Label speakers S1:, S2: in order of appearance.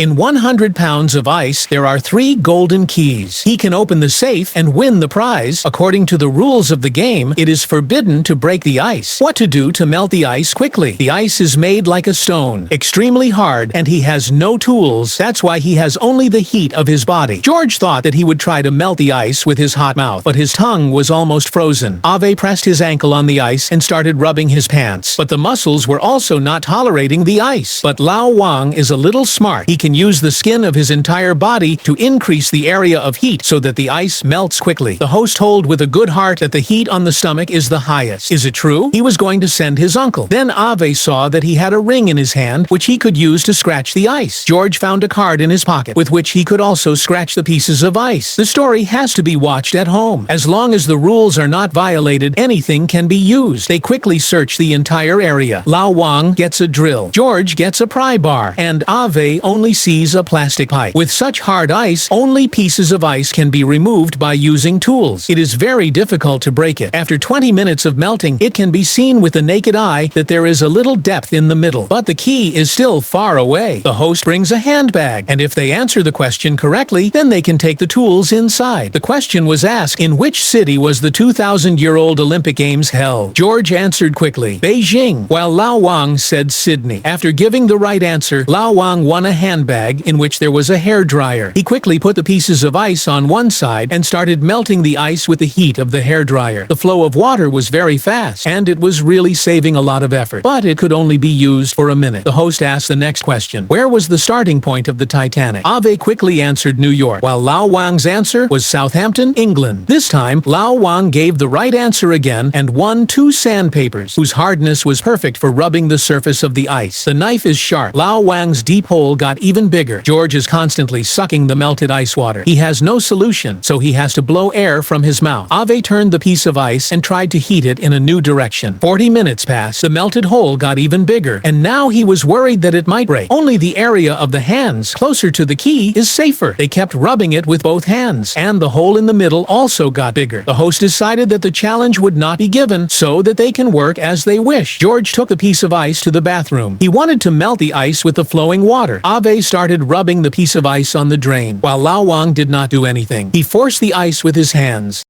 S1: In 100 pounds of ice, there are 3 golden keys. He can open the safe and win the prize. According to the rules of the game, it is forbidden to break the ice. What to do to melt the ice quickly? The ice is made like a stone, extremely hard, and he has no tools. That's why he has only the heat of his body. George thought that he would try to melt the ice with his hot mouth, but his tongue was almost frozen. Ave pressed his ankle on the ice and started rubbing his pants, but the muscles were also not tolerating the ice. But Lao Wang is a little smart. He can use the skin of his entire body to increase the area of heat so that the ice melts quickly. The host told with a good heart that the heat on the stomach is the highest. Is it true? He was going to send his uncle. Then Ave saw that he had a ring in his hand which he could use to scratch the ice. George found a card in his pocket with which he could also scratch the pieces of ice. The story has to be watched at home. As long as the rules are not violated, anything can be used. They quickly search the entire area. Lao Wang gets a drill. George gets a pry bar. And Ave only sees a plastic pipe. With such hard ice, only pieces of ice can be removed by using tools. It is very difficult to break it. After 20 minutes of melting, it can be seen with the naked eye that there is a little depth in the middle. But the key is still far away. The host brings a handbag, and if they answer the question correctly, then they can take the tools inside. The question was asked, in which city was the 2,000-year-old Olympic Games held? George answered quickly, Beijing, while Lao Wang said Sydney. After giving the right answer, Lao Wang won a handbag in which there was a hairdryer. He quickly put the pieces of ice on one side and started melting the ice with the heat of the hairdryer. The flow of water was very fast, and it was really saving a lot of effort. But it could only be used for a minute. The host asked the next question. Where was the starting point of the Titanic? Ave quickly answered New York, while Lao Wang's answer was Southampton, England. This time, Lao Wang gave the right answer again and won 2 sandpapers, whose hardness was perfect for rubbing the surface of the ice. The knife is sharp. Lao Wang's deep hole got even bigger. George is constantly sucking the melted ice water. He has no solution, so he has to blow air from his mouth. Ave turned the piece of ice and tried to heat it in a new direction. 40 minutes passed. The melted hole got even bigger, and now he was worried that it might break. Only the area of the hands closer to the key is safer. They kept rubbing it with both hands, and the hole in the middle also got bigger. The host decided that the challenge would not be given so that they can work as they wish. George took a piece of ice to the bathroom. He wanted to melt the ice with the flowing water. Ave started rubbing the piece of ice on the drain, while Lao Wang did not do anything. He forced the ice with his hands.